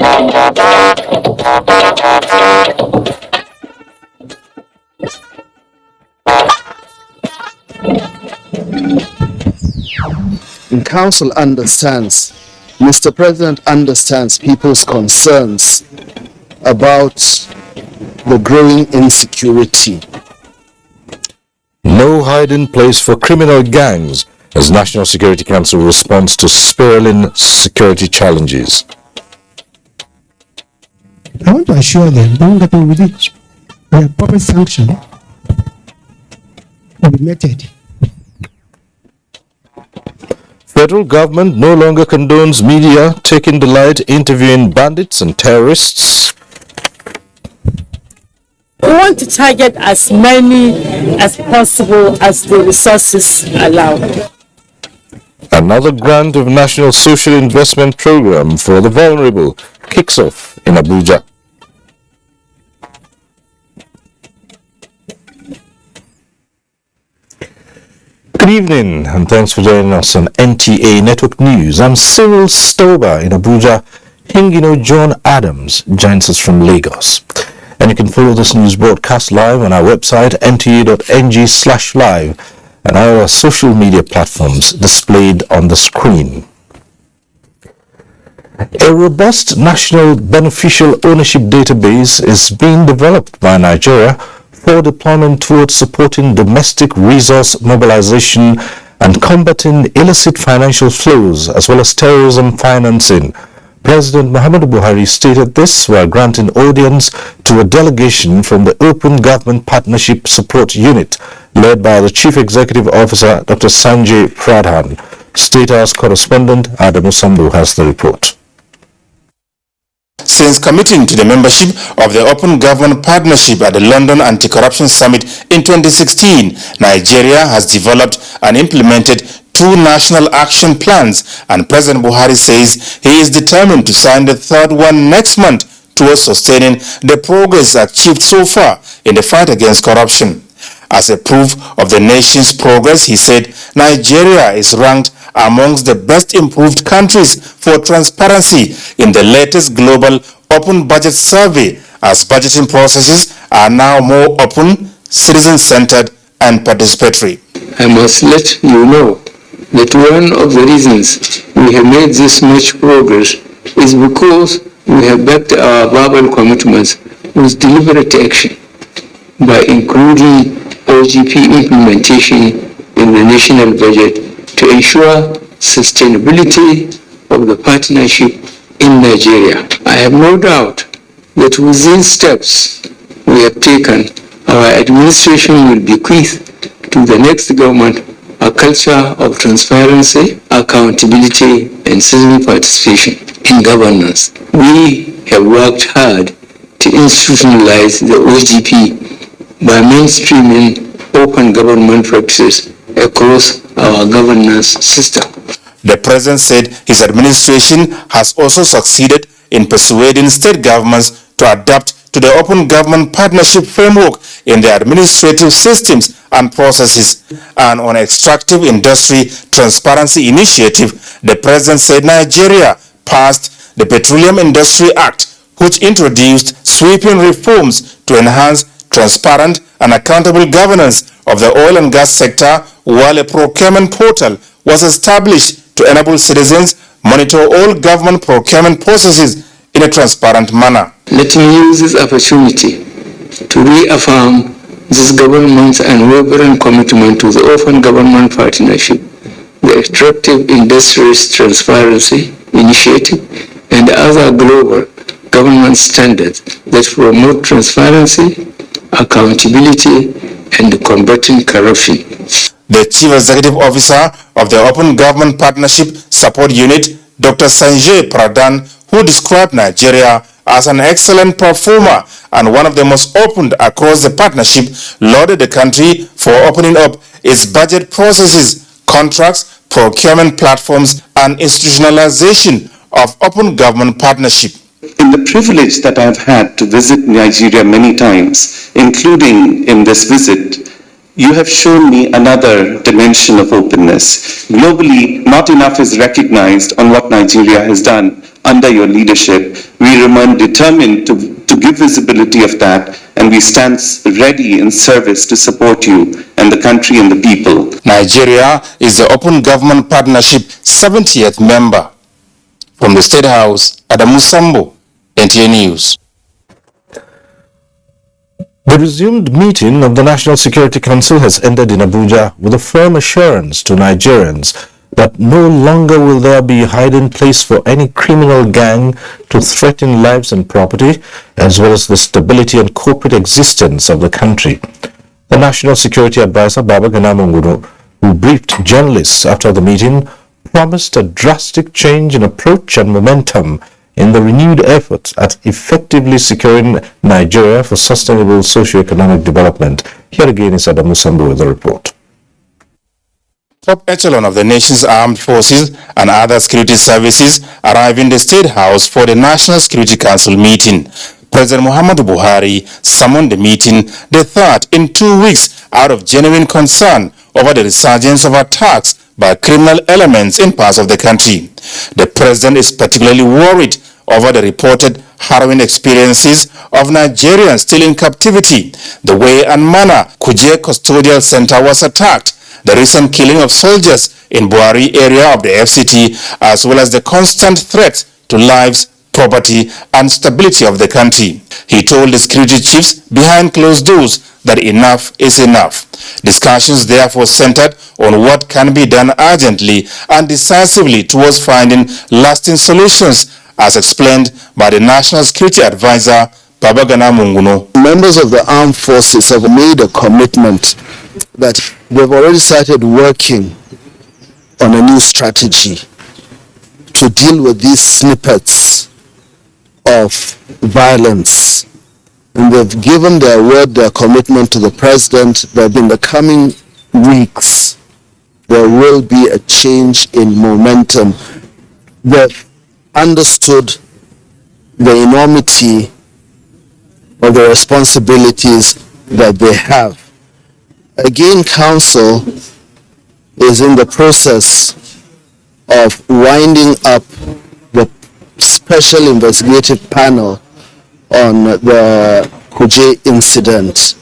The Council understands, Mr. President understands people's concerns about the growing insecurity. No hiding place for criminal gangs as National Security Council responds to spiraling security challenges. I want to assure them, don't get on with it. We have proper sanction will be meted. Federal government no longer condones media taking delight interviewing bandits and terrorists. We want to target as many as possible as the resources allow. Another grant of National Social Investment Program for the Vulnerable kicks off in Abuja. Good evening and thanks for joining us on NTA Network News. I'm Cyril Stober in Abuja. Hingino John Adams joins us from Lagos. And you can follow this news broadcast live on our website nta.ng/live and our social media platforms displayed on the screen. A robust national beneficial ownership database is being developed by Nigeria for deployment towards supporting domestic resource mobilization and combating illicit financial flows as well as terrorism financing. President Mohammad stated this while granting audience to a delegation from the Open Government Partnership Support Unit led by the Chief Executive Officer Dr. Sanjay Pradhan. State House correspondent Adamu Sambu has the report. Since committing to the membership of the Open Government Partnership at the London Anti-Corruption Summit in 2016, Nigeria has developed and implemented 2 national action plans, and President Buhari says he is determined to sign the 3rd one next month towards sustaining the progress achieved so far in the fight against corruption. As a proof of the nation's progress, he said Nigeria is ranked amongst the best improved countries for transparency in the latest global open budget survey, as budgeting processes are now more open, citizen-centered and participatory. I must let you know that one of the reasons we have made this much progress is because we have backed our verbal commitments with deliberate action by including OGP implementation in the national budget to ensure sustainability of the partnership in Nigeria. I have no doubt that with these steps we have taken, our administration will bequeath to the next government a culture of transparency, accountability, and citizen participation in governance. We have worked hard to institutionalize the OGP by mainstreaming open government practices across our governance system. The President said his administration has also succeeded in persuading state governments to adapt to the Open Government Partnership Framework in their administrative systems and processes. And on Extractive Industry Transparency Initiative, the President said Nigeria passed the Petroleum Industry Act, which introduced sweeping reforms to enhance transparent and accountable governance of the oil and gas sector, while a procurement portal was established to enable citizens monitor all government procurement processes in a transparent manner. Let me use this opportunity to reaffirm this government's unwavering commitment to the Open Government Partnership, the Extractive Industries Transparency Initiative, and other global government standards that promote transparency, accountability, and combating corruption. The Chief Executive Officer of the Open Government Partnership Support Unit, Dr. Sanjay Pradhan, who described Nigeria as an excellent performer and one of the most opened across the partnership, lauded the country for opening up its budget processes, contracts, procurement platforms, and institutionalization of open government partnership. In the privilege that I've had to visit Nigeria many times, including in this visit, you have shown me another dimension of openness. Globally, not enough is recognized on what Nigeria has done under your leadership. We remain determined to give visibility of that, and we stand ready in service to support you and the country and the people. Nigeria is the Open Government Partnership 70th member. From the State House, Adamu Sambo, NTA News. The resumed meeting of the National Security Council has ended in Abuja with a firm assurance to Nigerians that no longer will there be a hiding place for any criminal gang to threaten lives and property, as well as the stability and corporate existence of the country. The National Security Advisor, Babatunde, who briefed journalists after the meeting, promised a drastic change in approach and momentum in the renewed efforts at effectively securing Nigeria for sustainable socio-economic development. Here again is Adamu Sambu with the report. Top echelon of the nation's armed forces and other security services arrived in the State House for the National Security Council meeting. President Muhammad Buhari summoned the meeting, the third in 2 weeks, out of genuine concern over the resurgence of attacks by criminal elements in parts of the country. The president is particularly worried over the reported harrowing experiences of Nigerians still in captivity, the way and manner Kuje Custodial Center was attacked, the recent killing of soldiers in Buhari area of the FCT, as well as the constant threat to lives, property and stability of the country. He told the security chiefs behind closed doors that enough is enough. Discussions therefore centered on what can be done urgently and decisively towards finding lasting solutions, as explained by the National Security Advisor, Babatunde. Members of the armed forces have made a commitment that they've already started working on a new strategy to deal with these snippets of violence. And they've given their word, their commitment to the president that in the coming weeks there will be a change in momentum. They've understood the enormity of the responsibilities that they have. Again, Council is in the process of winding up the special investigative panel on the Kuje incident.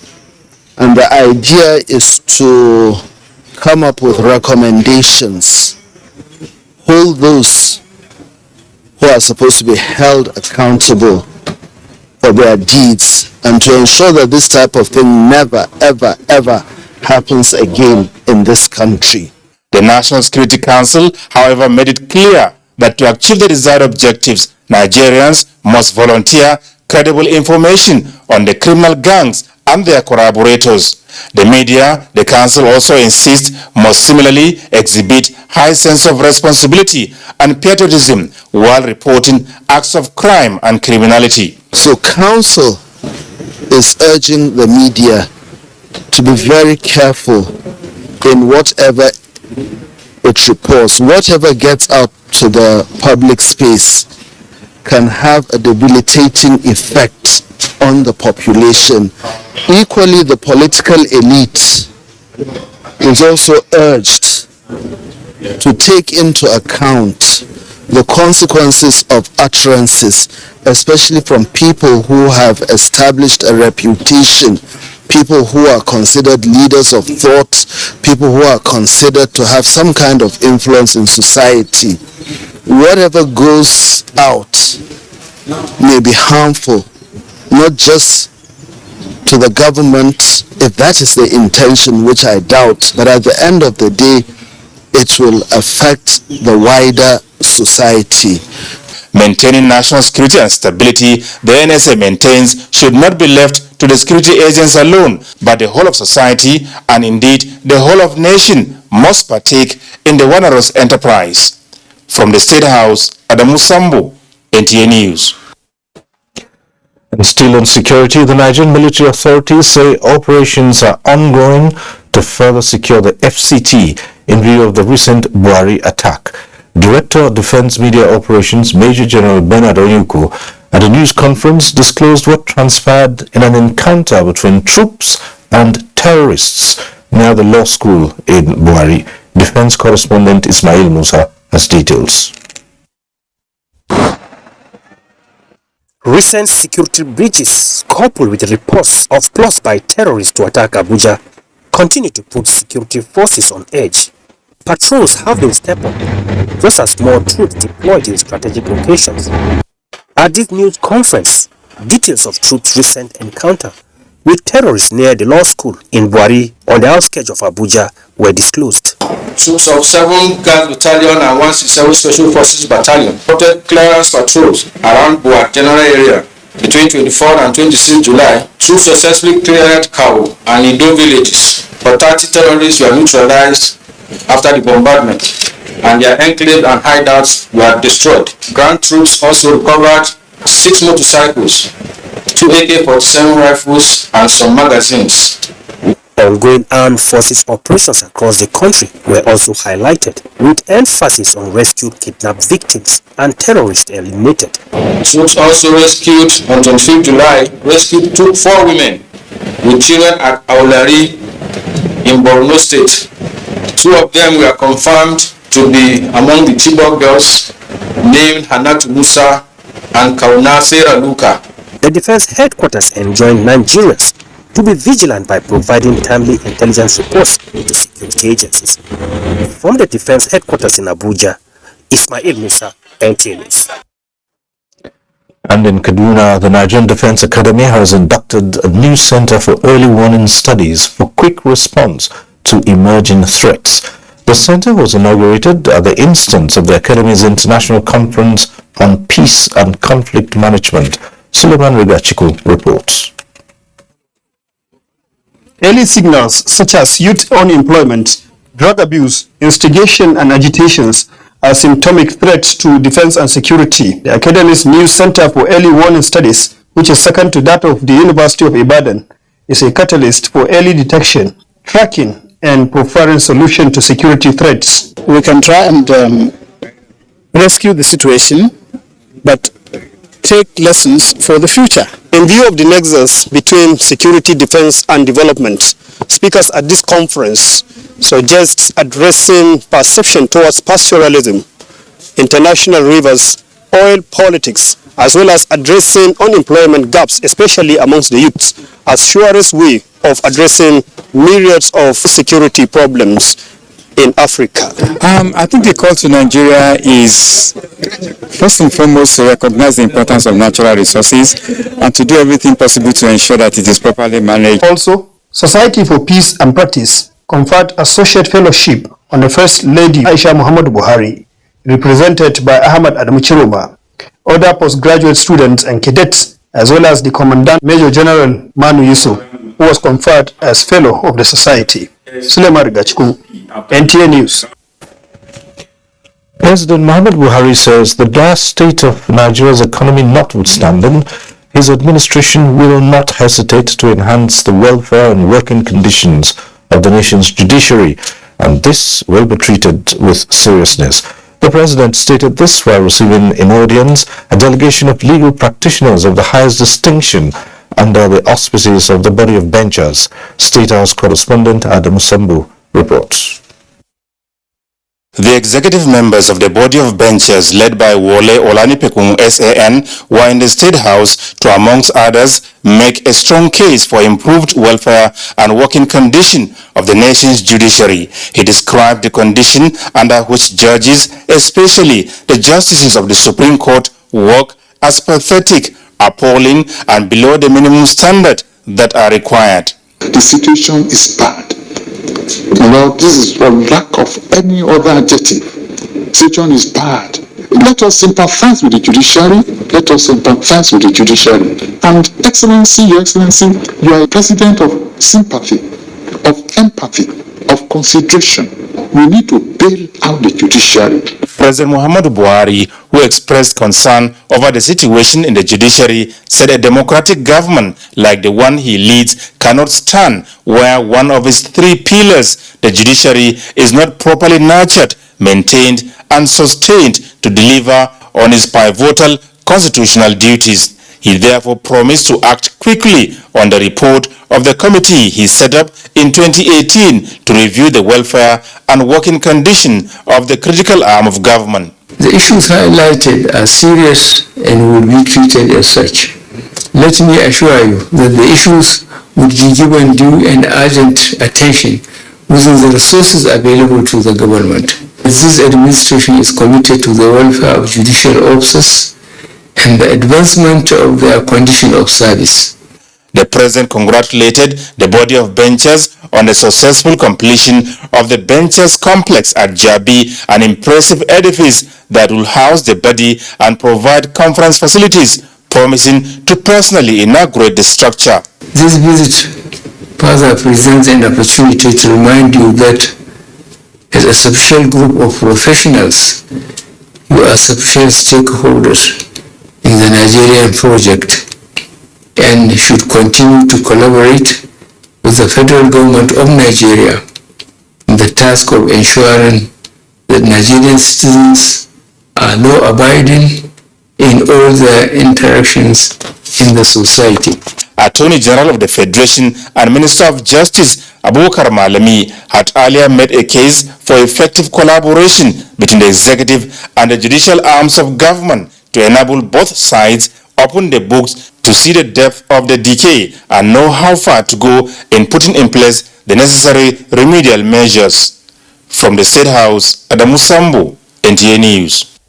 And the idea is to come up with recommendations, hold those who are supposed to be held accountable for their deeds, and to ensure that this type of thing never, ever, ever happens again in this country. The National Security Council, however, made it clear that to achieve the desired objectives, Nigerians must volunteer credible information on the criminal gangs and their collaborators. The media, the council also insists, must similarly exhibit high sense of responsibility and patriotism while reporting acts of crime and criminality. So council is urging the media to be very careful in whatever it reports. Whatever gets out to the public space can have a debilitating effect on the population. Equally, the political elite is also urged to take into account the consequences of utterances, especially from people who have established a reputation, people who are considered leaders of thought, people who are considered to have some kind of influence in society. Whatever goes out may be harmful, not just to the government, if that is the intention, which I doubt, but at the end of the day, it will affect the wider society. Maintaining national security and stability, the NSA maintains, should not be left to the security agents alone, but the whole of society and indeed the whole of nation must partake in the onerous enterprise. From the State House, Adamu Sambu, NTA News. And still on security, the Nigerian military authorities say operations are ongoing to further secure the FCT in view of the recent Buhari attack. Director of Defense Media Operations, Major General Bernard Oyuko, at a news conference disclosed what transpired in an encounter between troops and terrorists near the law school in Buhari. Defense correspondent Ismail Musa has details. Recent security breaches, coupled with reports of plots by terrorists to attack Abuja, continue to put security forces on edge. Patrols have been stepped up, just as more troops deployed in strategic locations. At this news conference, details of troops' recent encounter with terrorists near the law school in Buari on the outskirts of Abuja were disclosed. Troops of 7 Guards Battalion and 167 Special Forces Battalion reported clearance patrols around Buari general area. Between 24 and 26 July, troops successfully cleared Kawo and Indo villages, but 30 terrorists were neutralized after the bombardment, and their enclaves and hideouts were destroyed. Ground troops also recovered 6 motorcycles, 2 AK-47 rifles, and some magazines. Ongoing armed forces operations across the country were also highlighted, with emphasis on rescued kidnapped victims and terrorists eliminated. Troops also rescued, on 25 July, took 4 women with children at Aulari in Borno State. 2 of them were confirmed to be among the Chibok girls named Hanatu Musa and Kauna Sarah Luka. The defense headquarters enjoined Nigerians to be vigilant by providing timely intelligence reports to security agencies. From the defense headquarters in Abuja, Ismail Musa, NTA News. And in Kaduna, the Nigerian Defense Academy has inducted a new Center for Early Warning Studies for quick response to emerging threats. The center was inaugurated at the instance of the Academy's International Conference on Peace and Conflict Management. Suleiman Rigachiku reports. Early signals such as youth unemployment, drug abuse, instigation and agitations are symptomatic threats to defense and security. The Academy's new Center for Early Warning Studies, which is second to that of the University of Ibadan, is a catalyst for early detection, tracking and providing solution to security threats. We can try and rescue the situation, but take lessons for the future. In view of the nexus between security, defense and development, speakers at this conference suggest addressing perception towards pastoralism, international rivers, oil politics, as well as addressing unemployment gaps, especially amongst the youths, as surest way of addressing myriads of security problems in Africa. I think the call to Nigeria is first and foremost to recognize the importance of natural resources and to do everything possible to ensure that it is properly managed. Also, Society for Peace and Practice conferred Associate Fellowship on the First Lady Aisha Muhammad Buhari, represented by Ahmad Adamuchiroma, other postgraduate students and cadets, as well as the Commandant Major General Manu Yusuf, who was conferred as Fellow of the Society. Suleiman Rigachiku, NTA News. President Mohammad Buhari says the dire state of Nigeria's economy notwithstanding, his administration will not hesitate to enhance the welfare and working conditions of the nation's judiciary, and this will be treated with seriousness. The president stated this while receiving in audience a delegation of legal practitioners of the highest distinction under the auspices of the body of benchers. State House correspondent Adam Sambu reports. The executive members of the body of benchers led by Wole Olanipekun SAN were in the State House to, amongst others, make a strong case for improved welfare and working condition of the nation's judiciary. He described the condition under which judges, especially the justices of the Supreme Court, work as pathetic, appalling and below the minimum standard that are required. The situation is bad. Well, this is for lack of any other adjective. The situation is bad. Let us sympathize with the judiciary. Let us sympathize with the judiciary. And Excellency, Your Excellency, you are a president of sympathy, of empathy, of consideration. We need to bail out the judiciary. President Muhammad Buhari, who expressed concern over the situation in the judiciary, said a democratic government like the one he leads cannot stand where one of its 3 pillars, the judiciary, is not properly nurtured, maintained and sustained to deliver on its pivotal constitutional duties. He therefore promised to act quickly on the report of the committee he set up in 2018 to review the welfare and working condition of the critical arm of government. The issues highlighted are serious and will be treated as such. Let me assure you that the issues would be given due and urgent attention within the resources available to the government. This administration is committed to the welfare of judicial officers and the advancement of their condition of service. The President congratulated the body of benchers on the successful completion of the benchers complex at Jabi, an impressive edifice that will house the body and provide conference facilities, promising to personally inaugurate the structure. This visit further presents an opportunity to remind you that as a special group of professionals, you are special stakeholders in the Nigerian project and should continue to collaborate with the federal government of Nigeria in the task of ensuring that Nigerian citizens are law-abiding in all their interactions in the society. Attorney General of the Federation and Minister of Justice Abubakar Malami had earlier made a case for effective collaboration between the executive and the judicial arms of government to enable both sides open the books to see the depth of the decay and know how far to go in putting in place the necessary remedial measures. From the State House, Adamu Sambu, NTA News.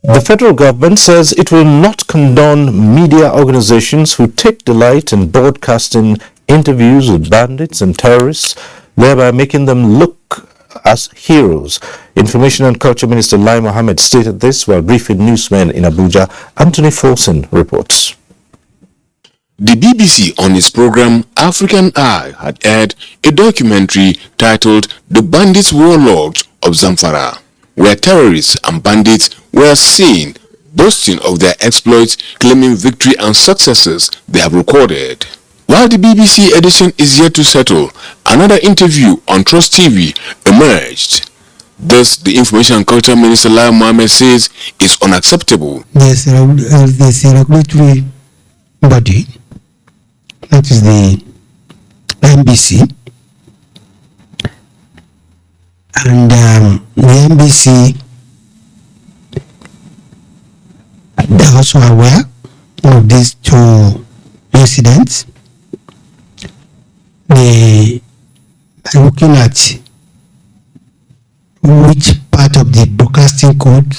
The federal government says it will not condone media organizations who take delight in broadcasting interviews with bandits and terrorists, thereby making them look as heroes. Information and Culture Minister Lai Mohammad stated this while briefing newsmen in Abuja. Anthony Folson reports. The BBC on its program African Eye had aired a documentary titled The Bandits Warlords of Zamfara, where terrorists and bandits were seen boasting of their exploits, claiming victory and successes they have recorded. While the BBC edition is yet to settle, another interview on Trust TV emerged. This, the Information and Culture Minister Lai Mohammad says, is unacceptable. There's a regulatory body, that is the NBC, and the NBC, they're also aware of these two incidents. They are looking at which part of the broadcasting code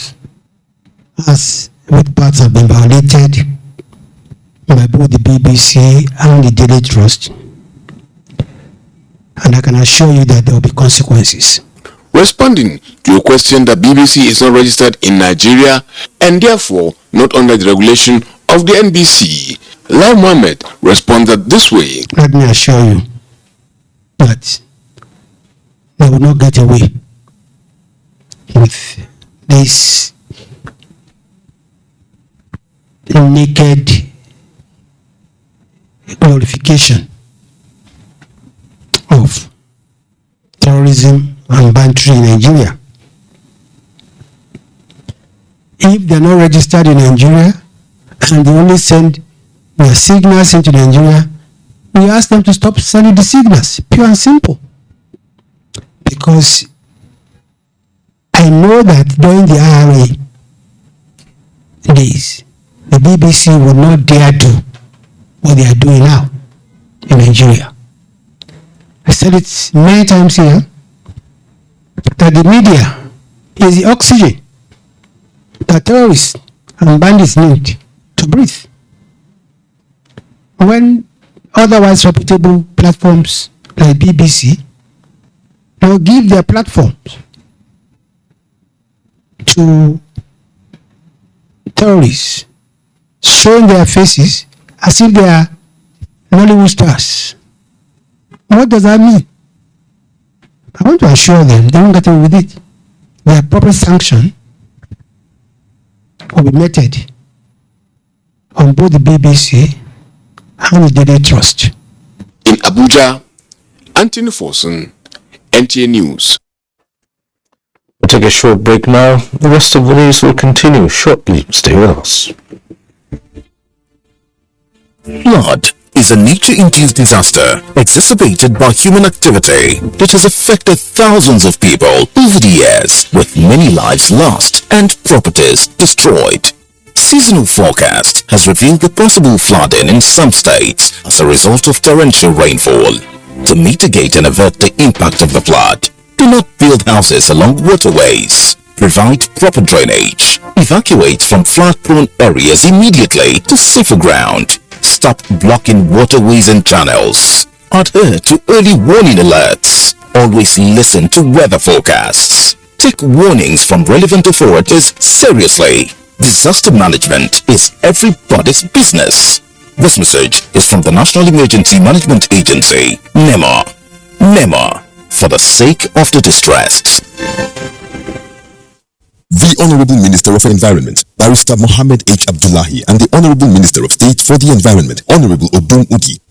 which parts have been violated by both the BBC and the Daily Trust, and I can assure you that there will be consequences. Responding to a question that BBC is not registered in Nigeria and therefore not under the regulation of the NBC, Lai Mohammad responded this way. Let me assure you that they will not get away with this naked glorification of terrorism and banditry in Nigeria. If they are not registered in Nigeria and they only send their signals into Nigeria, we ask them to stop sending the signals, pure and simple. Because I know that during the IRA days, the BBC would not dare do what they are doing now in Nigeria. I said it many times here, that the media is the oxygen that terrorists and bandits need to breathe. When otherwise reputable platforms like BBC will give their platforms to terrorists, showing their faces as if they are Nollywood stars. What does that mean? I want to assure them they won't get away with it. Their proper sanction will be meted on both the BBC and the Daily Trust. In Abuja, Anthony Folson, NTA News. We'll take a short break now. The rest of the news will continue shortly. Stay with us. Flood is a nature-induced disaster exacerbated by human activity that has affected thousands of people over the years, with many lives lost and properties destroyed. Seasonal forecast has revealed the possible flooding in some states as a result of torrential rainfall. To mitigate and avert the impact of the flood, do not build houses along waterways. Provide proper drainage. Evacuate from flood-prone areas immediately to safer ground. Stop blocking waterways and channels. Adhere to early warning alerts. Always listen to weather forecasts. Take warnings from relevant authorities seriously. Disaster management is everybody's business. This message is from the National Emergency Management Agency, NEMA. NEMA, for the sake of the distressed. The Honorable Minister of Environment, Barrister Mohammad H. Abdullahi, and the Honorable Minister of State for the Environment, Honorable Abdul,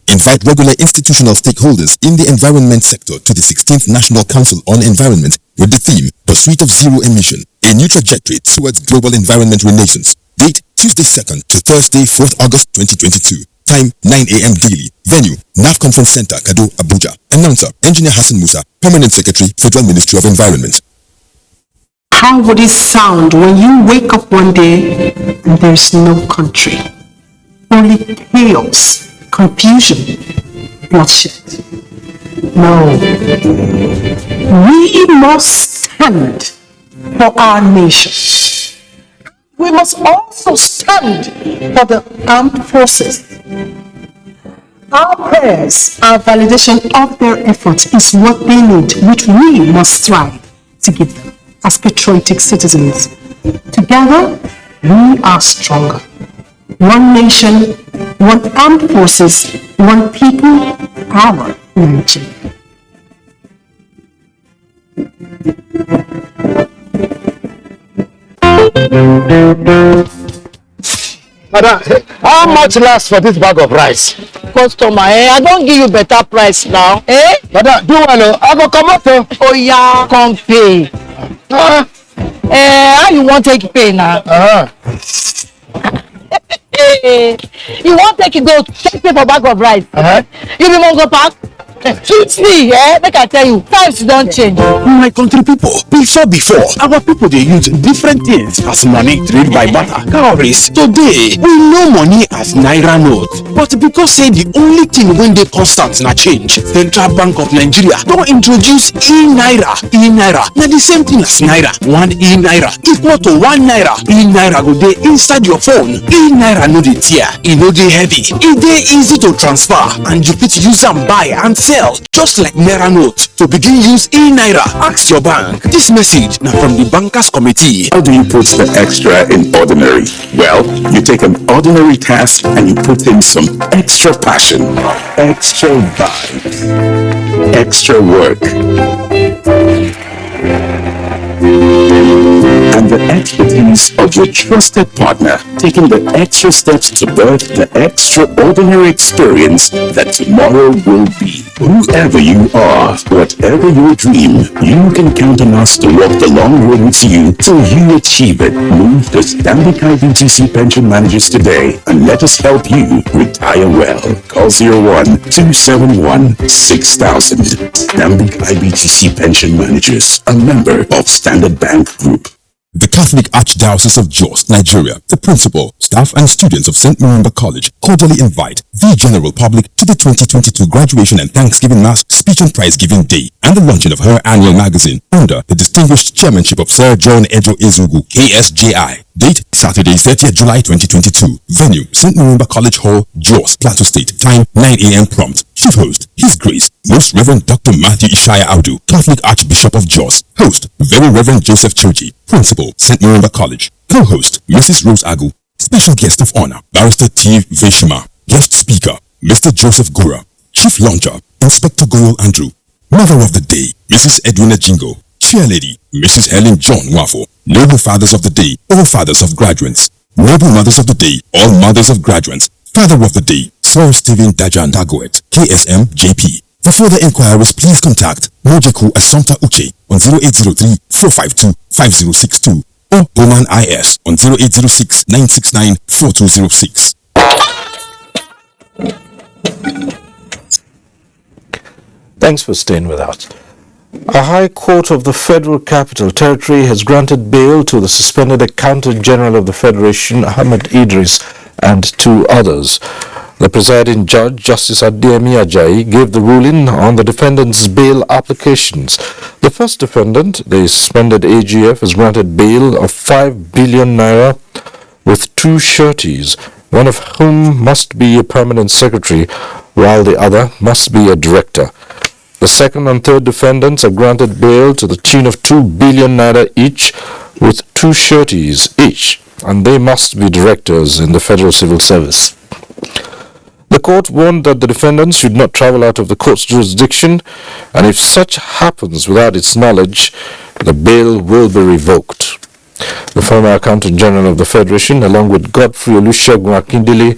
invite regular institutional stakeholders in the environment sector to the 16th National Council on Environment with the theme Pursuit of Zero Emission, a new trajectory towards global environment relations. Date Tuesday 2nd to Thursday 4th August 2022. Time 9 a.m. daily. Venue NAF Conference Center, Kado, Abuja. Announcer Engineer Hassan Musa, Permanent Secretary, Federal Ministry of Environment. How would it sound when you wake up one day and there's no country? Only chaos, confusion, bloodshed. No. We must stand for our nation. We must also stand for the armed forces. Our prayers, our validation of their efforts is what they need, which we must strive to give them as patriotic citizens. Together, we are stronger. One nation, one armed forces, one people, our Nigeria. Madam, how much lasts for this bag of rice? Customer, I don't give you better price now. Madam, do well, I go come out. Oh yeah, come pay. How you want take pay now? You want take go take pay for bag of rice? You be Mongo Park? See, make I tell you, times don't change. My country people, before, our people they use different things as money, trade by barter, cowries. Today, we know money as Naira note. But because say the only thing when they constant na change, Central Bank of Nigeria don't introduce e-Naira. E-Naira, na the same thing as Naira. 1 e-Naira equal to 1 Naira. E-Naira go dey inside your phone. E-Naira no dey tear, e no dey heavy. E dey easy to transfer and you fit use am buy and sell just like Naira note. To begin use e-Naira, ask your bank. This message now from the Bankers Committee. How do you put the extra in ordinary? Well, you take an ordinary task and you put in some extra passion, extra vibes, extra work. And the expertise of your trusted partner, taking the extra steps to birth the extraordinary experience that tomorrow will be. Whoever you are, whatever your dream, you can count on us to walk the long road with you till you achieve it. Move to Stanbic IBTC Pension Managers today and let us help you retire well. Call 01-271-6000. Stanbic IBTC Pension Managers, a member of Standard Bank Group. The Catholic Archdiocese of Jos, Nigeria, the principal, staff and students of St. Miranda College cordially invite the general public to the 2022 Graduation and Thanksgiving Mass Speech and Prize Giving Day and the launching of her annual magazine under the distinguished chairmanship of Sir John Ejo Ezugu, KSJI. Date Saturday, 30th July 2022. Venue St. Miranda College Hall, Jos, Plateau State. Time 9 a.m. prompt. Chief host, His Grace, Most Reverend Dr. Matthew Ishaya Audu, Catholic Archbishop of Jos. Host, Very Reverend Joseph Churchy, Principal, St. Miranda College. Co-host, Mrs. Rose Agu. Special Guest of Honor, Barrister T. Veshima. Guest Speaker, Mr. Joseph Gura. Chief Launcher, Inspector Goyal Andrew. Mother of the Day, Mrs. Edwina Jingo. Chair Lady, Mrs. Helen John Wafo. Noble Fathers of the Day, all Fathers of Graduates. Noble Mothers of the Day, all Mothers of Graduates. Father of the Day, Sir Stephen Dajan Dagoet, KSM JP. For further inquiries, please contact Mojeku Assumpta Uche on 0803-452-5062 or Oman IS on 0806-969-4206. Thanks for staying with us. A High Court of the Federal Capital Territory has granted bail to the suspended Accountant General of the Federation, Hamid Idris, and 2 others. The presiding judge, Justice Adeyemi Ajayi, gave the ruling on the defendants' bail applications. The first defendant, the suspended AGF, is granted bail of 5 billion naira with 2 sureties, one of whom must be a permanent secretary, while the other must be a director. The second and third defendants are granted bail to the tune of 2 billion naira each, with 2 sureties each, and they must be directors in the Federal Civil Service. The court warned that the defendants should not travel out of the court's jurisdiction, and if such happens without its knowledge, the bail will be revoked. The former Accountant General of the Federation, along with Godfrey Olusegun Akindele,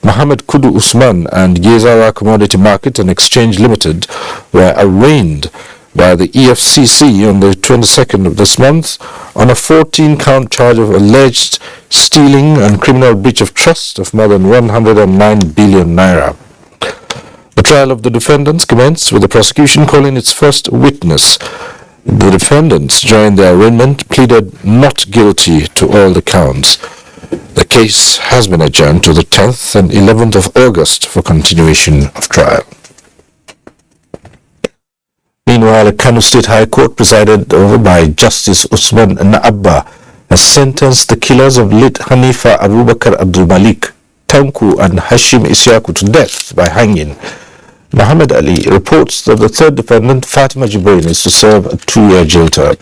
Mohammad Kudu Usman, and Yezawa Commodity Market and Exchange Limited, were arraigned by the EFCC on the 22nd of this month on a 14-count charge of alleged stealing and criminal breach of trust of more than 109 billion naira. The trial of the defendants commenced with the prosecution calling its first witness. The defendants, during their arraignment, pleaded not guilty to all the counts. The case has been adjourned to the 10th and 11th of August for continuation of trial. Meanwhile, the Kano State High Court, presided over by Justice Usman Naabba, has sentenced the killers of late Hanifa Abubakar Abdul Malik, Tanku, and Hashim Isiaku to death by hanging. Muhammad Ali reports that the third defendant, Fatima Jibril, is to serve a 2-year jail term.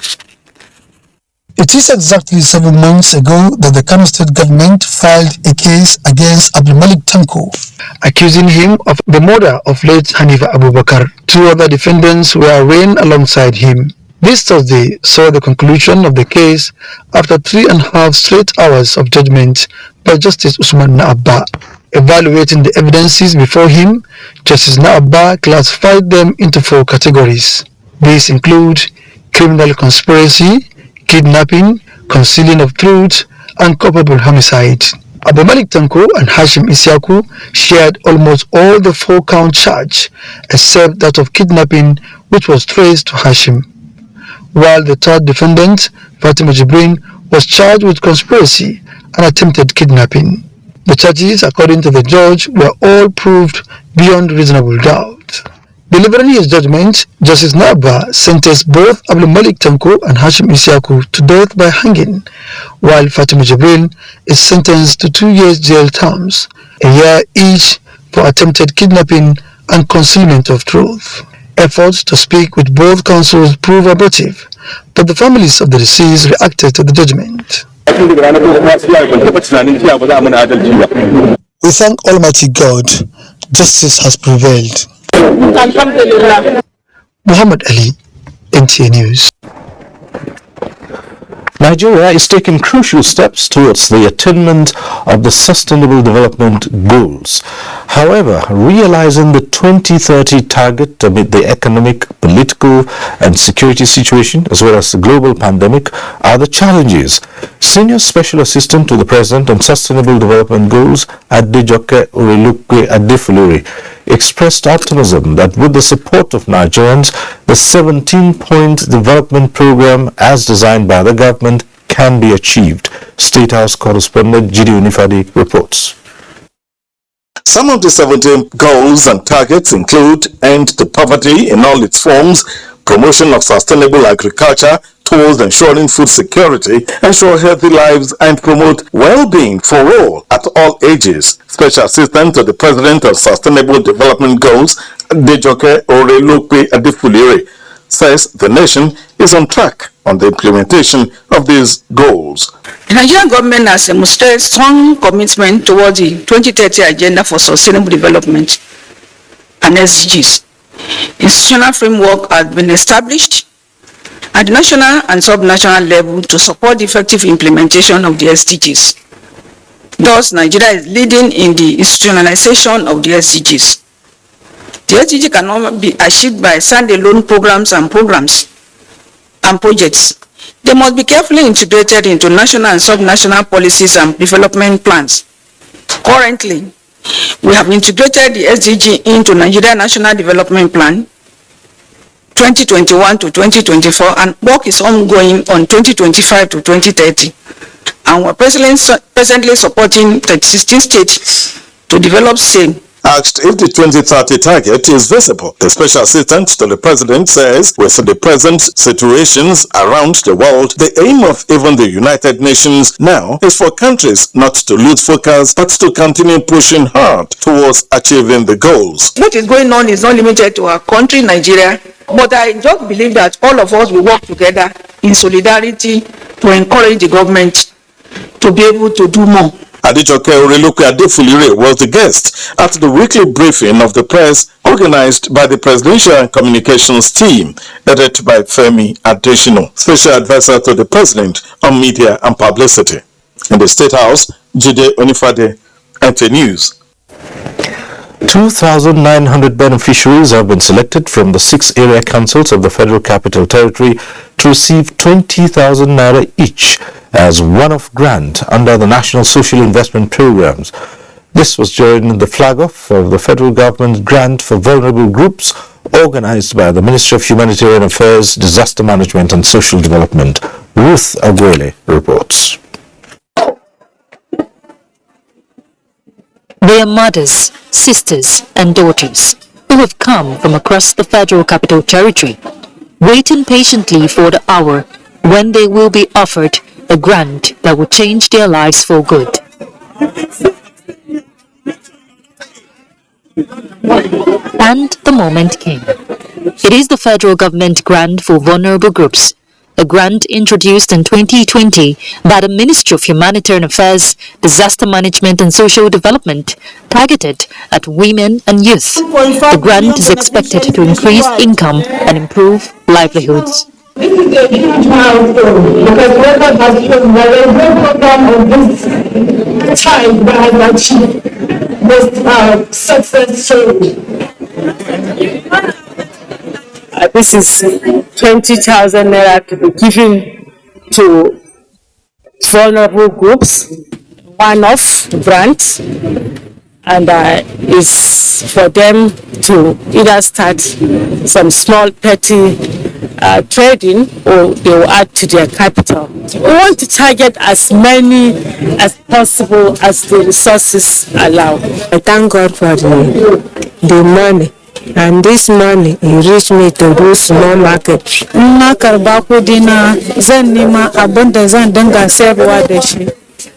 It is exactly 7 months ago that the Kano State government filed a case against Abdul Malik Tanku, accusing him of the murder of late Hanifa Abubakar. 2 other defendants were arraigned alongside him. This Thursday saw the conclusion of the case after 3.5 straight hours of judgment by Justice Usman Naabba. Evaluating the evidences before him, Justice Naabba classified them into 4 categories. These include criminal conspiracy, kidnapping, concealing of truth, and culpable homicide. Abdul Malik Tanku and Hashim Isiaku shared almost all the 4-count charge, except that of kidnapping, which was traced to Hashim. While the third defendant, Fatima Jibrin, was charged with conspiracy and attempted kidnapping. The charges, according to the judge, were all proved beyond reasonable doubt. Delivering his judgment, Justice Naabba sentenced both Abdul Malik Tanku and Hashim Isiaku to death by hanging, while Fatima Jibril is sentenced to 2 years jail terms, a year each for attempted kidnapping and concealment of truth. Efforts to speak with both counsels proved abortive, but the families of the deceased reacted to the judgment. We thank Almighty God, justice has prevailed. Muhammad Ali, NTA News. Nigeria is taking crucial steps towards the attainment of the Sustainable Development Goals. However, realizing the 2030 target amid the economic, political, and security situation, as well as the global pandemic, are the challenges. Senior Special Assistant to the President on Sustainable Development Goals, Adejoke Orelukwe Adefuluri, expressed optimism that with the support of Nigerians, the 17-point development program as designed by the government can be achieved. State House correspondent Jide Onifade reports. Some of the 17 goals and targets include end to poverty in all its forms, promotion of sustainable agriculture towards ensuring food security, ensure healthy lives, and promote well-being for all at all ages. Special Assistant to the President of Sustainable Development Goals, Adejoke Orelukwe Adefuluri, says the nation is on track on the implementation of these goals. The Nigerian government has demonstrated strong commitment towards the 2030 Agenda for Sustainable Development and SDGs. Institutional framework has been established at the national and sub-national level to support the effective implementation of the SDGs. Thus, Nigeria is leading in the institutionalization of the SDGs. The SDG cannot be achieved by standalone programs and projects. They must be carefully integrated into national and sub-national policies and development plans. Currently, We have integrated the SDG into Nigerian National Development Plan 2021 to 2024, and work is ongoing on 2025 to 2030. And we're presently supporting 16 states to develop same. Asked if the 2030 target is visible, the special assistant to the president says with the present situations around the world, the aim of even the United Nations now is for countries not to lose focus but to continue pushing hard towards achieving the goals. What is going on is not limited to our country, Nigeria, but I just believe that all of us will work together in solidarity to encourage the government to be able to do more. Adijoke Oreloke Adefulire was the guest at the weekly briefing of the press organized by the Presidential Communications team, headed by Femi Adesina, Special Advisor to the President on Media and Publicity. In the State House, Jide Onifade, NTA News. 2,900 beneficiaries have been selected from the 6 area councils of the Federal Capital Territory to receive 20,000 naira each as one-off grant under the National Social Investment Programs. This was during the flag-off of the federal government's grant for vulnerable groups organized by the Ministry of Humanitarian Affairs, Disaster Management and Social Development. Ruth Agwele reports. They are mothers, sisters and daughters who have come from across the Federal Capital Territory, waiting patiently for the hour when they will be offered a grant that will change their lives for good. And the moment came. It is the federal government grant for vulnerable groups, a grant introduced in 2020 by the Ministry of Humanitarian Affairs, Disaster Management and Social Development, targeted at women and youth. The grant is expected to increase income and improve livelihoods. This is a huge milestone because record has shown that there is no program of this type that has achieved this success story. This is 20,000 naira to be given to vulnerable groups, one-off grant, and is for them to either start some small petty trading or they will add to their capital. We want to target as many as possible as the resources allow. I thank God for the money. And this money reached me to do small market.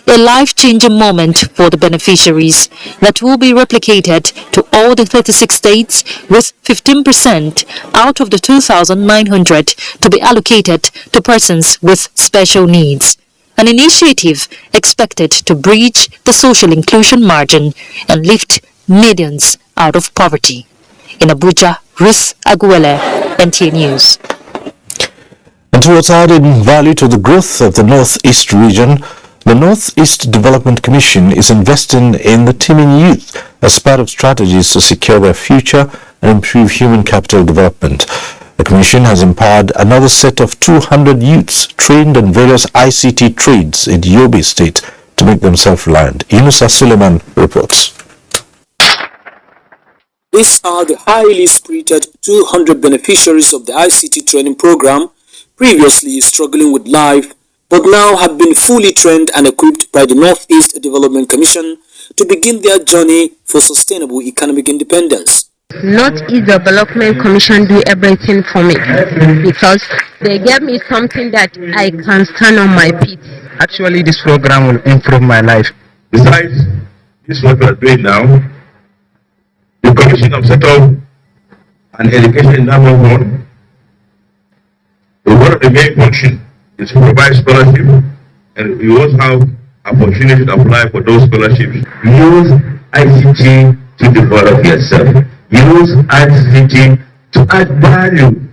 A life-changing moment for the beneficiaries that will be replicated to all the 36 states, with 15% out of the 2,900 to be allocated to persons with special needs. An initiative expected to bridge the social inclusion margin and lift millions out of poverty. In Abuja, Ruth Agwele, NTA News. And towards adding value to the growth of the Northeast region, the Northeast Development Commission is investing in the teeming youth as part of strategies to secure their future and improve human capital development. The Commission has empowered another set of 200 youths trained in various ICT trades in Yobe State to make them self-reliant. Yunusa Suleiman reports. These are the highly spirited 200 beneficiaries of the ICT training program, previously struggling with life, but now have been fully trained and equipped by the Northeast Development Commission to begin their journey for sustainable economic independence. Northeast Development Commission do everything for me because they gave me something that I can stand on my feet. Actually, this program will improve my life. Besides this what we are doing now, the Commission have set up an education endowment fund. One of the main functions is to provide scholarship, and we also have opportunity to apply for those scholarships. Use ICT to develop yourself. Use ICT to add value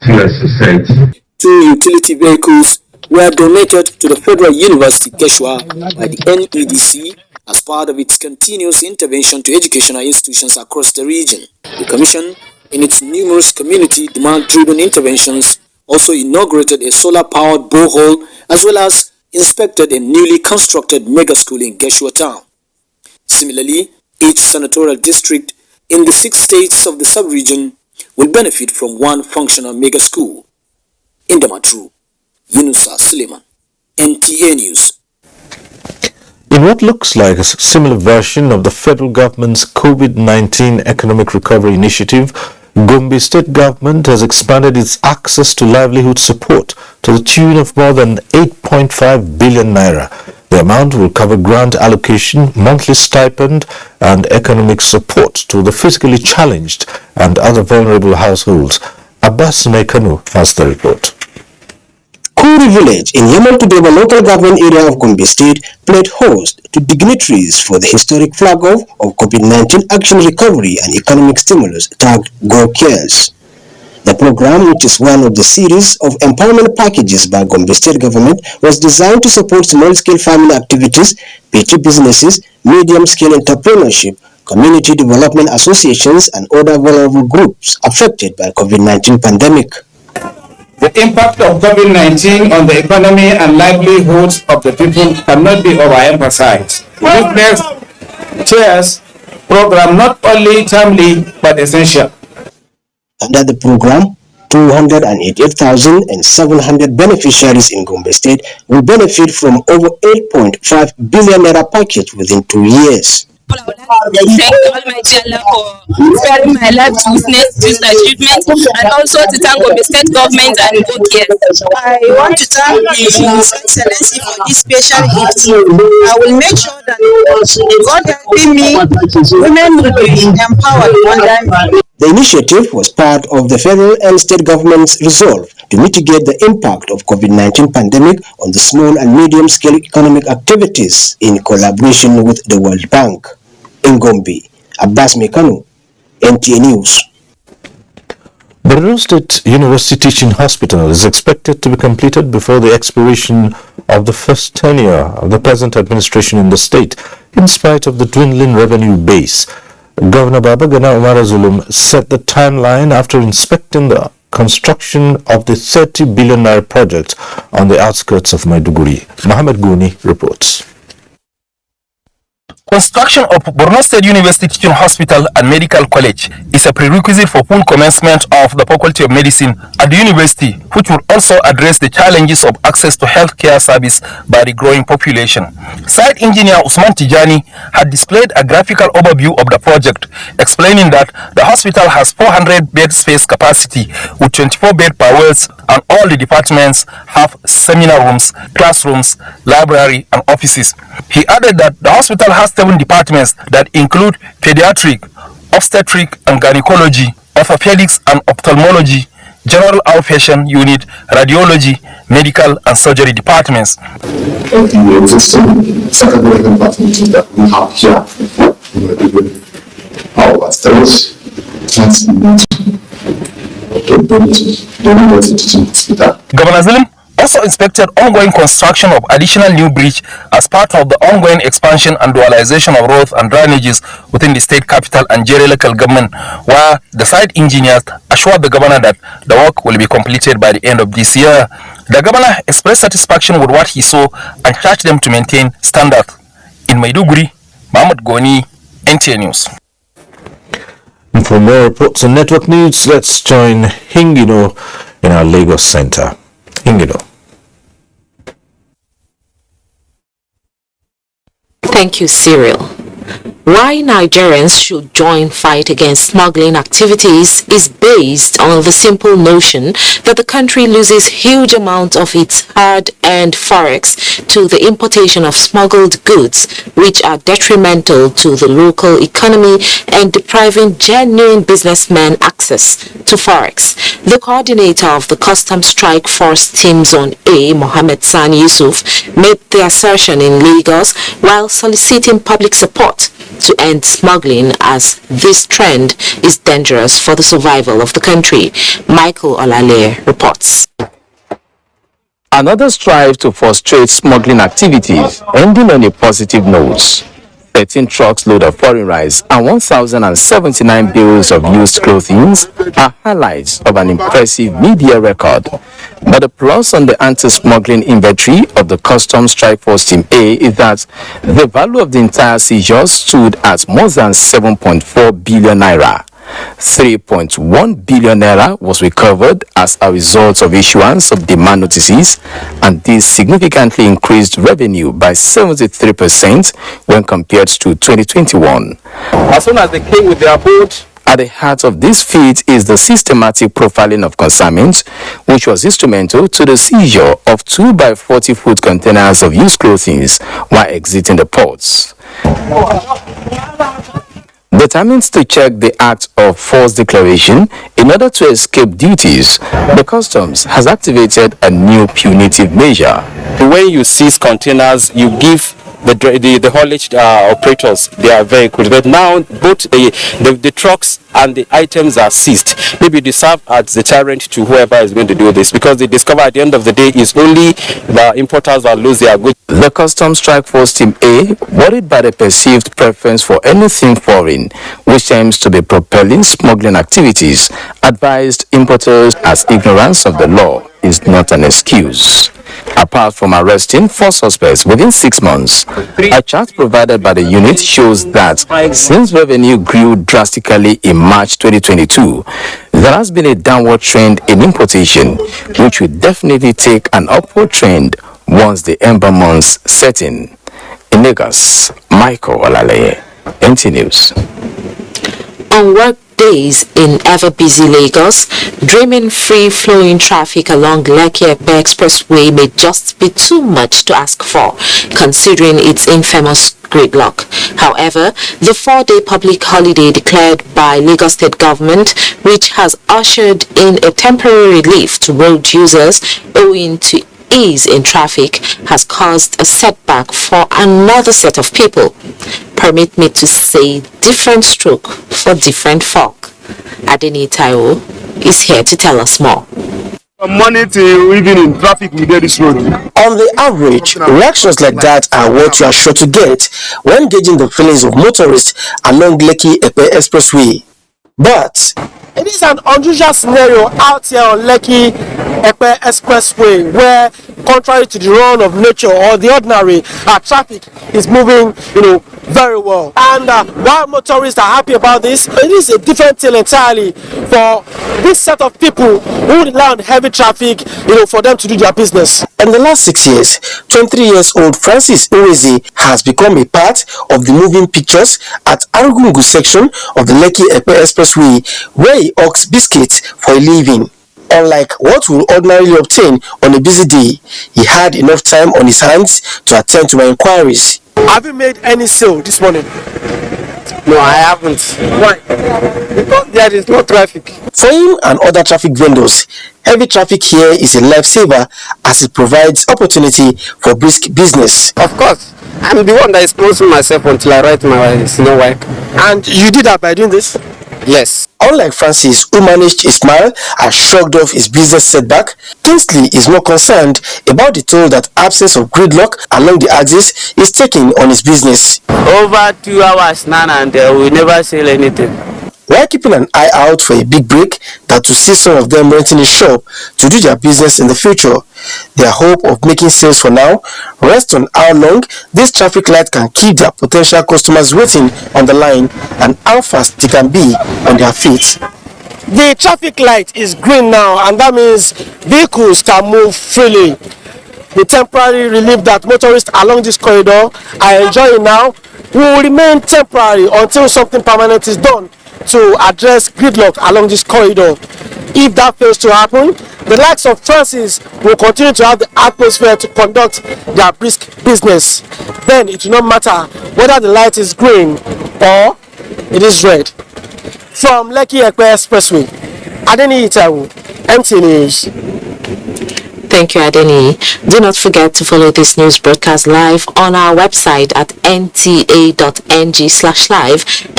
to your society. 2 utility vehicles were donated to the Federal University Keshwa by the NEDC as part of its continuous intervention to educational institutions across the region. The Commission, in its numerous community demand-driven interventions, also inaugurated a solar-powered borehole as well as inspected a newly constructed mega school in Keshwa town. Similarly, each senatorial district in the 6 states of the sub-region will benefit from one functional mega school. In Damaturu, Yunusa Suleiman, NTA News. In what looks like a similar version of the federal government's COVID-19 Economic Recovery Initiative, Gombe State Government has expanded its access to livelihood support to the tune of more than 8.5 billion naira. The amount will cover grant allocation, monthly stipend, and economic support to the physically challenged and other vulnerable households. Abbas Mekanu has the report. Kuri village in Yamal-Tudeba local government area of Gombe State played host to dignitaries for the historic flag-off of COVID-19 action recovery and economic stimulus tagged Go Cares. The program, which is one of the series of empowerment packages by Gombe State government, was designed to support small-scale family activities, petty businesses, medium-scale entrepreneurship, community development associations, and other vulnerable groups affected by COVID-19 pandemic. The impact of COVID-19 on the economy and livelihoods of the people cannot be overemphasized. This makes CARES program not only timely but essential. Under the program, 288,700 beneficiaries in Gombe State will benefit from over 8.5 billion naira package within 2 years. Thank Almighty Allah for sparing my life to witness this achievement, and also to thank the state government and OKS. I want to thank His Excellency for this special gift. I will make sure that God helping me, women will be empowered under me. The initiative was part of the federal and state government's resolve to mitigate the impact of COVID-19 pandemic on the small and medium-scale economic activities in collaboration with the World Bank. In Gombe, Abbas Mekanu, NTA News. Borno State University Teaching Hospital is expected to be completed before the expiration of the first tenure of the present administration in the state, in spite of the dwindling revenue base. Governor Babagana Umar Zulum set the timeline after inspecting the construction of the 30 billion naira project on the outskirts of Maiduguri. Mohammad Guni reports. Construction of Borno State University Teaching Hospital and Medical College is a prerequisite for full commencement of the Faculty of Medicine at the university, which will also address the challenges of access to healthcare service by the growing population. Site engineer Usman Tijani had displayed a graphical overview of the project, explaining that the hospital has 400 bed space capacity with 24 bed per wards, and all the departments have seminar rooms, classrooms, library, and offices. He added that the hospital has 7 departments that include pediatric, obstetric and gynecology, orthopedics and ophthalmology, general outpatient unit, radiology, medical and surgery departments. The existing secondary department that we have here, our studies, Governor Zulum also inspected ongoing construction of additional new bridge as part of the ongoing expansion and dualization of roads and drainages within the state capital and Jere local government, where the site engineers assured the governor that the work will be completed by the end of this year. The governor expressed satisfaction with what he saw and charged them to maintain standards. In Maiduguri, Mohammad Goni, NTA News. And for more reports and network news, let's join Hingino in our Lagos Center. Hingino. Thank you, Cyril. Why Nigerians should join fight against smuggling activities is based on the simple notion that the country loses huge amounts of its hard-earned forex to the importation of smuggled goods, which are detrimental to the local economy and depriving genuine businessmen access to forex. The coordinator of the Customs Strike Force Team Zone A, Mohammad Yusuf, made the assertion in Lagos while soliciting public support to end smuggling, as this trend is dangerous for the survival of the country. Michael Olale reports. Another strive to frustrate smuggling activities, ending on a positive note. 13 trucks load of foreign rice and 1,079 bales of used clothing are highlights of an impressive media record. But the plus on the anti-smuggling inventory of the Customs Strike Force Team A is that the value of the entire seizure stood at more than 7.4 billion naira. 3.1 billion naira was recovered as a result of issuance of demand notices, and this significantly increased revenue by 73% when compared to 2021. As soon as they came with their boat, at the heart of this feat is the systematic profiling of consignments, which was instrumental to the seizure of 2 by 40-foot containers of used clothing while exiting the ports. Determined to check the act of false declaration in order to escape duties, the customs has activated a new punitive measure. when you seize containers, you give the haulage operators their vehicles, but now both the trucks and the items are seized. Maybe they serve as a deterrent to whoever is going to do this, because they discover at the end of the day is only the importers that lose their goods. The Customs Strike Force Team A, worried by the perceived preference for anything foreign, which seems to be propelling smuggling activities, advised importers as ignorance of the law is not an excuse. Apart from arresting 4 suspects within 6 months, a chart provided by the unit shows that since revenue grew drastically in March 2022, there has been a downward trend in importation, which will definitely take an upward trend once the ember months set in. In Lagos, Michael Olale, NTA News. On work days in ever-busy Lagos, dreaming free-flowing traffic along Lekki-Epe Expressway may just be too much to ask for, considering its infamous gridlock. However, the 4-day public holiday declared by Lagos State government, which has ushered in a temporary relief to road users owing to ease in traffic, has caused a setback for another set of people. Permit me to say different stroke for different folk. Adeni Taiwo is here to tell us more. From morning till evening, traffic will get this road. On the average, reactions like that are what you are sure to get when gauging the feelings of motorists along Lekki-Epe Expressway. But it is an unusual scenario out here on Lekki-Epe Expressway, where, contrary to the run of nature or the ordinary, traffic is moving, very well. And while motorists are happy about this, it is a different tale entirely for this set of people who rely on heavy traffic, for them to do their business. In the last 6 years, 23-year-old Francis Uwezi has become a part of the moving pictures at Arugungu section of the Lekki-Epe Expressway, where he hawks biscuits for a living. Unlike what we ordinarily obtain on a busy day, he had enough time on his hands to attend to my inquiries. Have you made any sale this morning? No, I haven't. Why? Because there is no traffic. For him and other traffic vendors, heavy traffic here is a lifesaver, as it provides opportunity for brisk business. Of course, I'm the one that is sponsoring myself until I write my senior work. And you did that by doing this? Yes. Unlike Francis, who managed a smile and shrugged off his business setback, Kingsley is more concerned about the toll that absence of gridlock along the axis is taking on his business. Over 2 hours now, and we never sell anything. While keeping an eye out for a big break that will see some of them renting a shop to do their business in the future, their hope of making sales for now rests on how long this traffic light can keep their potential customers waiting on the line and how fast they can be on their feet. The traffic light is green now, and that means vehicles can move freely. The temporary relief that motorists along this corridor are enjoying now will remain temporary until something permanent is done to address gridlock along this corridor. If that fails to happen, the likes of Francis will continue to have the atmosphere to conduct their brisk business. Then it will not matter whether the light is green or it is red. From Lekki-Epe Expressway, Adeni Itawu, NTA News. Thank you, Adeni. Do not forget to follow this news broadcast live on our website at nta.ng/live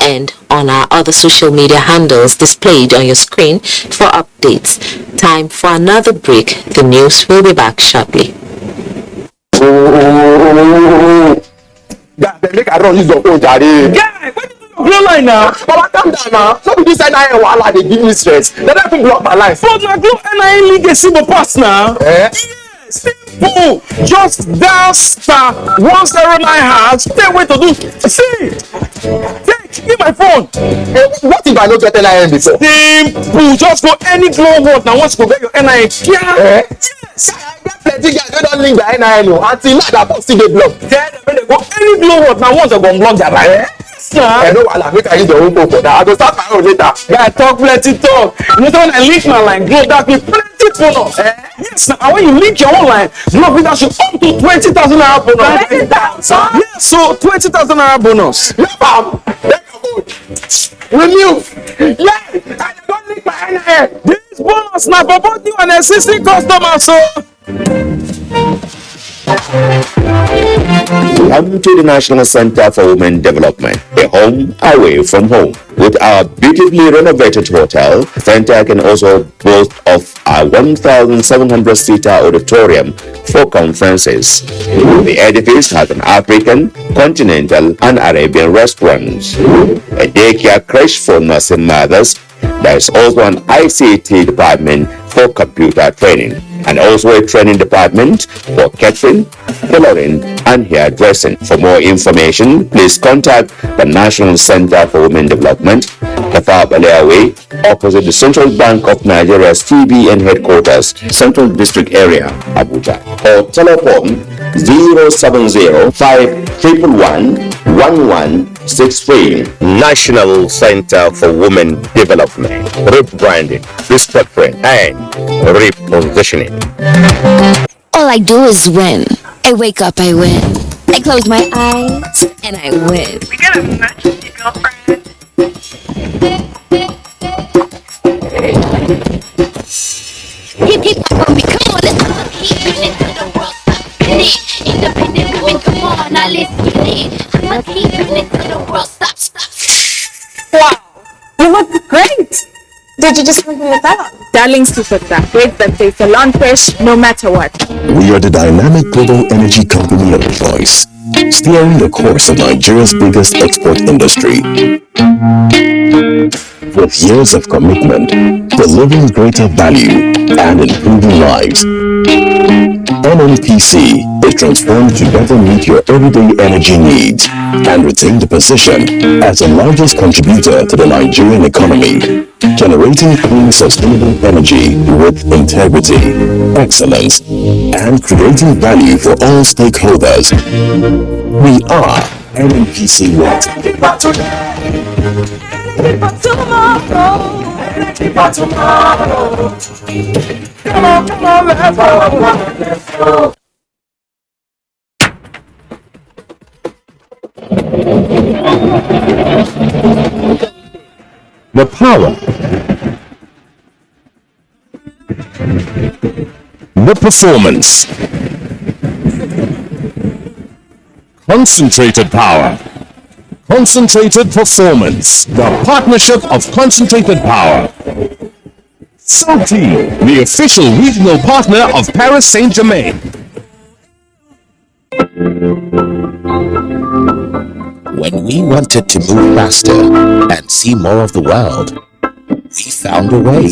and on our other social media handles displayed on your screen for updates. Time for another break. The news will be back shortly. make I run use your phone, Jare. Guy, why you do your glow line now? Baba, calm down now. So be this NIN wahala dey give me stress. They don't even block my line. But na glow NIN link dey see the pass now. Simple. Just dial star 109 hash. Tell wait to do. See. Take, give my phone. What if I no get NIN before? Simple. Just go any glow word now. Once you go get your NIN. Yeah. Yes. Plenty guys wey don link their NIN until now that box still dey block. Tell them when they go any glow word now. Once they go block their line. No wahala, make I use your own phone for that. I go start my own later. Guy, talk plenty talk. You know when I link my line, glow that with plenty bonus. Yes, now when you link your own line, glow with that should up to 20,000 naira bonus. 20,000? Yes, so 20,000 naira bonus. Yeah, bam. Renew. Yeah, I don't link my NIN. This bonus now for both you and existing customers. So. Welcome to the National Center for Women Development, a home away from home. With our beautifully renovated hotel, the center can also boast of a 1,700-seater auditorium for conferences. The edifice has an African, continental, and Arabian restaurants, a daycare creche for nursing mothers. There is also an ICT department for computer training, and also a training department for catering, tailoring, and hairdressing. For more information, please contact the National Center for Women Development, Tafa Balewa Way, opposite the Central Bank of Nigeria's TBN headquarters, Central District Area, Abuja, or telephone 070-511-1163. National Center for Women Development, rebranding, restructuring, and repositioning. All I do is win. I wake up, I win. I close my eyes, and I win. We got a message, girlfriend. Hip hop on me, come on, let's keep it to the world. Independent women, come on, now let's get it. I'ma keep it to the world. Stop. Wow, you look great. Did you just bring it out? Darling super that great that they salon fresh no matter what. We are the dynamic global energy company of choice, steering the course of Nigeria's biggest export industry. With years of commitment, delivering greater value and improving lives, NNPC is transformed to better meet your everyday energy needs and retain the position as the largest contributor to the Nigerian economy, generating clean, sustainable energy with integrity, excellence, and creating value for all stakeholders. We are NNPC Limited. Come on, let's go. The power, the performance, concentrated power, concentrated performance, the partnership of concentrated power. Salty, the official regional partner of Paris Saint-Germain. When we wanted to move faster and see more of the world, we found a way.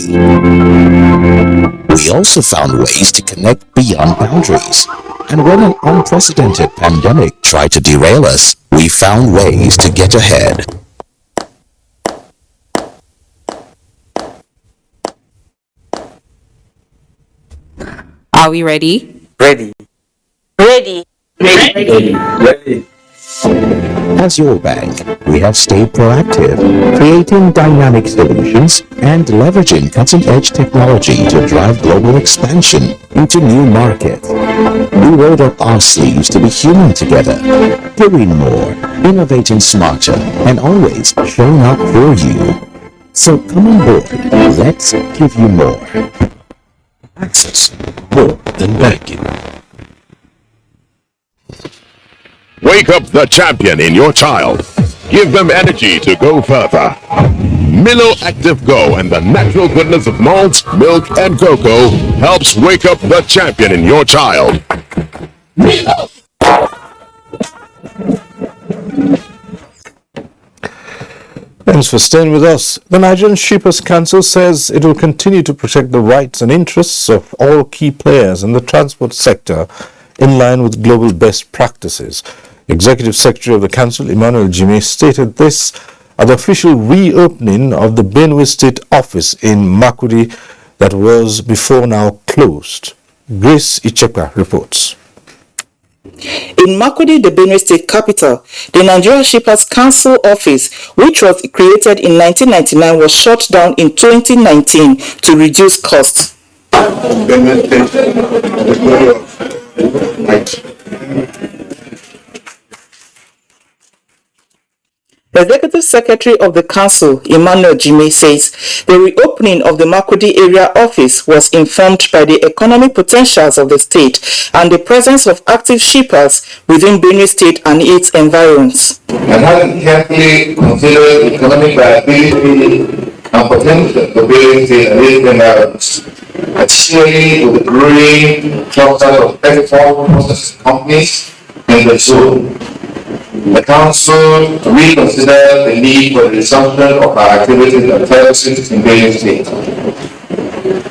We also found ways to connect beyond boundaries. And when an unprecedented pandemic tried to derail us, we found ways to get ahead. Are we ready? Ready. Ready. Ready. Ready. As your bank, we have stayed proactive, creating dynamic solutions and leveraging cutting-edge technology to drive global expansion into new markets. We rolled up our sleeves to be human together, doing more, innovating smarter, and always showing up for you. So come on board, let's give you more. Access more than banking. Wake up the champion in your child. Give them energy to go further. Milo Active Go and the natural goodness of malt, milk, and cocoa helps wake up the champion in your child. Milo! Thanks for staying with us. The Nigerian Shippers Council says it will continue to protect the rights and interests of all key players in the transport sector in line with global best practices. Executive Secretary of the Council, Emmanuel Jime, stated this at the official reopening of the Benue State office in Makurdi that was before now closed. Grace Ichekwa reports. In Makurdi, the Benue State capital, the Nigerian Shippers Council office, which was created in 1999, was shut down in 2019 to reduce costs. The Executive Secretary of the Council, Emmanuel Jime, says the reopening of the Makurdi area office was informed by the economic potentials of the state and the presence of active shippers within Benue State and its environs. And having carefully considered economic viability and potential of Benue State and its environs, particularly with the growing cluster of export processing companies in the zone, the Council reconsidered the need for the resumption of our activities and services in Benue State.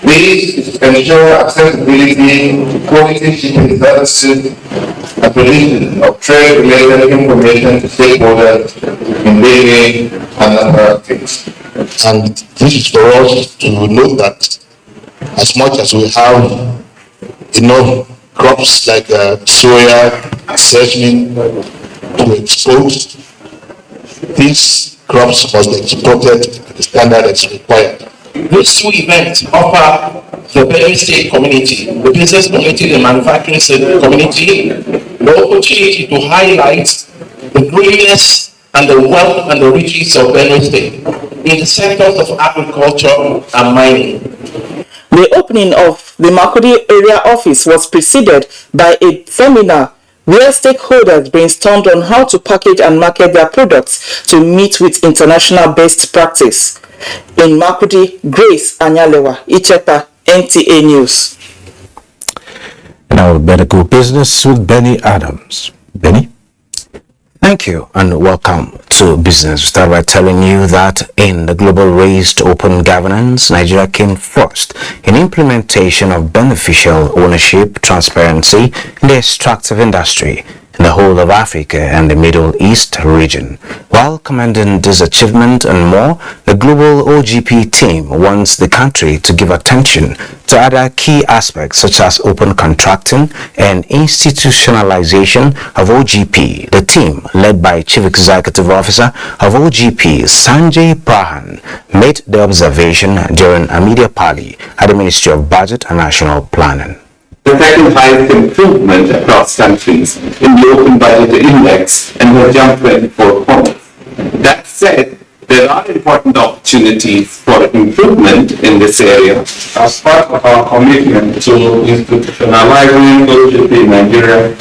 This is to ensure accessibility to quality shipping services and provision of trade-related information to stakeholders in Benue and other states. And this is for us to know that as much as we have enough crops like soya, sesame, to export, these crops must be exported to the standard that's required. These two events offer the Benue State community, the business community, the manufacturing community, the opportunity to highlight the greatness and the wealth and the riches of Benue State in the sectors of agriculture and mining. The opening of the Makurdi area office was preceded by a seminar where stakeholders brainstormed on how to package and market their products to meet with international best practice. In Makurdi, Grace Anyalewa, Ichepa, NTA News. Now we better go business with Benny Adams. Benny? Thank you and welcome to Business. We start by telling you that in the global race to open governance, Nigeria came first in implementation of beneficial ownership transparency in the extractive industry in the whole of Africa and the Middle East region. While commending this achievement and more, the global OGP team wants the country to give attention to other key aspects such as open contracting and institutionalization of OGP. The team, led by Chief Executive Officer of OGP, Sanjay Prahan, made the observation during a media party at the Ministry of Budget and National Planning. The second highest improvement across countries in the Open Budget Index and has jumped 24 points. That said, there are important opportunities for improvement in this area. As part of our commitment to institutionalizing OGP in Nigeria,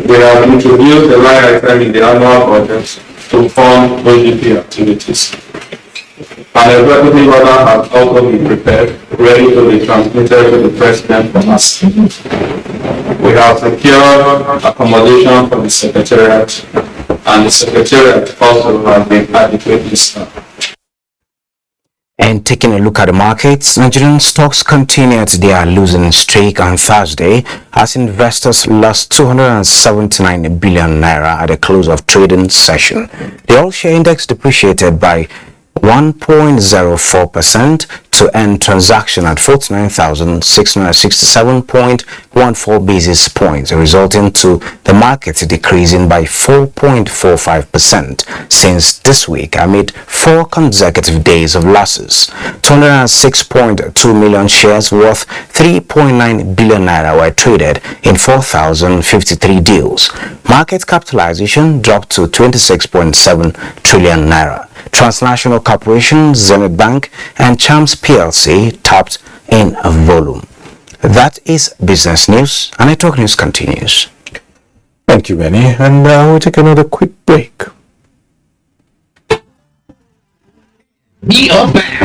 we have introduced a line item in the annual budget to fund OGP activities. An executive order has also been prepared, ready to be transmitted to the President for us. We have secured accommodation for the Secretariat, and the Secretariat also has been adequately staffed. And taking a look at the markets, Nigerian stocks continued their losing streak on Thursday as investors lost 279 billion naira at the close of trading session. The all-share index depreciated by 1.04% to end transaction at 49,667.14 basis points, resulting to the market decreasing by 4.45% since this week amid 4 consecutive days of losses. 206.2 million shares worth 3.9 billion naira were traded in 4,053 deals. Market capitalization dropped to 26.7 trillion naira. Transnational corporations, Zenith Bank and Chams PLC topped in volume. That is business news, and Network News continues. Thank you, Benny. And we'll take another quick break. We are back.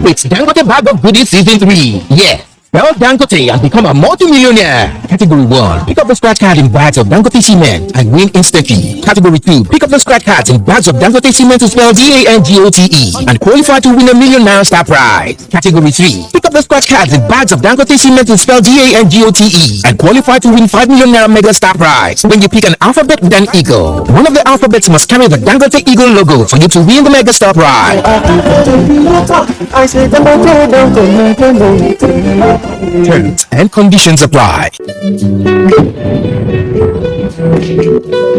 It's Dangote Bag of Goodies Season 3. Yeah. Spell Dangote and become a multi-millionaire. Category 1. Pick up the scratch card in bags of Dangote cement and win instantly. Category 2. Pick up the scratch cards in bags of Dangote cement to spell DANGOTE and qualify to win #1 million star prize. Category 3. Pick up the scratch cards in bags of Dangote cement to spell DANGOTE and qualify to win #5 million mega star prize when you pick an alphabet with an eagle. One of the alphabets must carry the Dangote Eagle logo for you to win the mega star prize. Terms and conditions apply.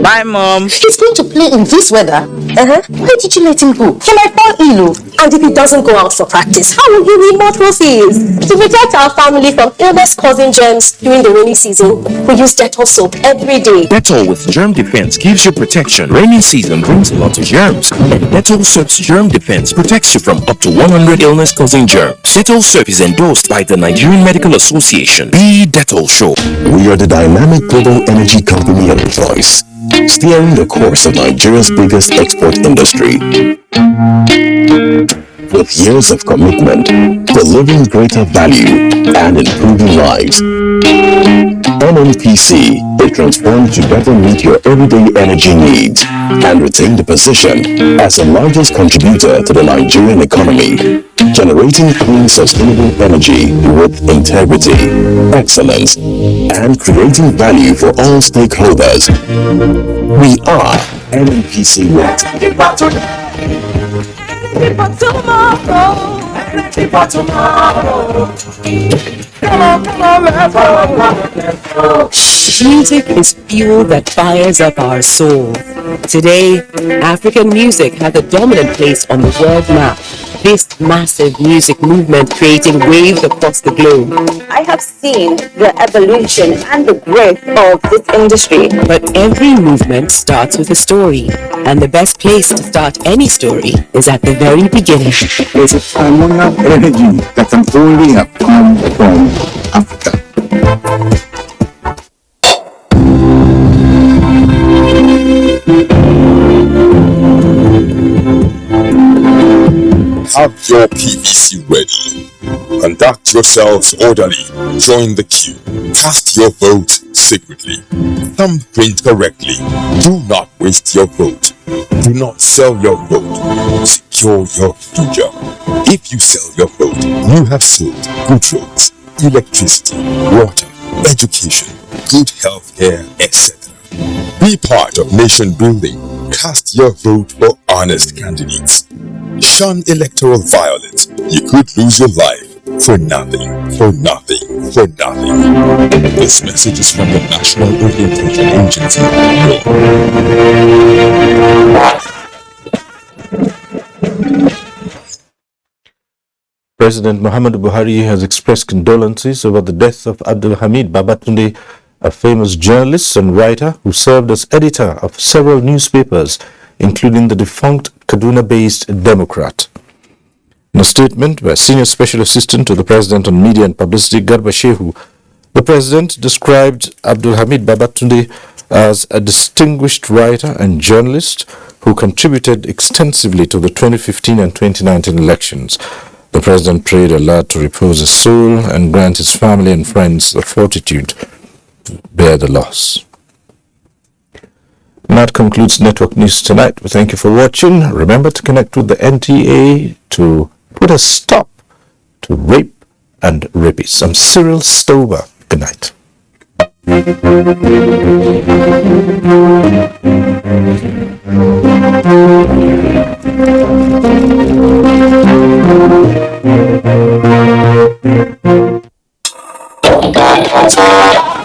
Bye, Mom. He's going to play in this weather. Why did you let him go? He might fall ill. And if he doesn't go out for practice, how will he win more trophies? To protect our family from illness-causing germs during the rainy season, we use Dettol soap every day. Dettol with germ defense gives you protection. Rainy season brings a lot of germs, and Dettol soap's germ defense protects you from up to 100 illness-causing germs. Dettol soap is endorsed by the Nigerian Medical Association. Be Dettol soap. We are the dynamic global energy company of choice, steering the course of Nigeria's biggest export industry. With years of commitment, delivering greater value and improving lives. NNPC is transformed to better meet your everyday energy needs and retain the position as the largest contributor to the Nigerian economy, generating clean, sustainable energy with integrity, excellence, and creating value for all stakeholders. We are NNPC Net. Music is fuel that fires up our soul. Today, African music has a dominant place on the world map. This massive music movement creating waves across the globe. I have seen the evolution and the growth of this industry. But every movement starts with a story. And the best place to start any story is at the very beginning. There's a phenomenal energy that can only have come from Africa. Have your PVC ready. Conduct yourselves orderly. Join the queue. Cast your vote secretly. Thumbprint correctly. Do not waste your vote. Do not sell your vote. Secure your future. If you sell your vote, you have sold good roads, electricity, water, education, good health care, etc. Be part of nation building. Cast your vote for honest candidates. Shun electoral violence. You could lose your life for nothing, for nothing, for nothing. This message is from the National Orientation Agency. President Muhammad Buhari has expressed condolences over the death of Abdul Hamid Babatunde, a famous journalist and writer who served as editor of several newspapers, including the defunct Kaduna-based Democrat. In a statement by Senior Special Assistant to the President on Media and Publicity, Garba Shehu, the President described Abdul Hamid Babatunde as a distinguished writer and journalist who contributed extensively to the 2015 and 2019 elections. The President prayed Allah to repose his soul and grant his family and friends the fortitude to bear the loss. And that concludes Network News tonight. We thank you for watching. Remember to connect with the NTA to put a stop to rape and rapists. I'm Cyril Stober. Good night. Untitled Chapter.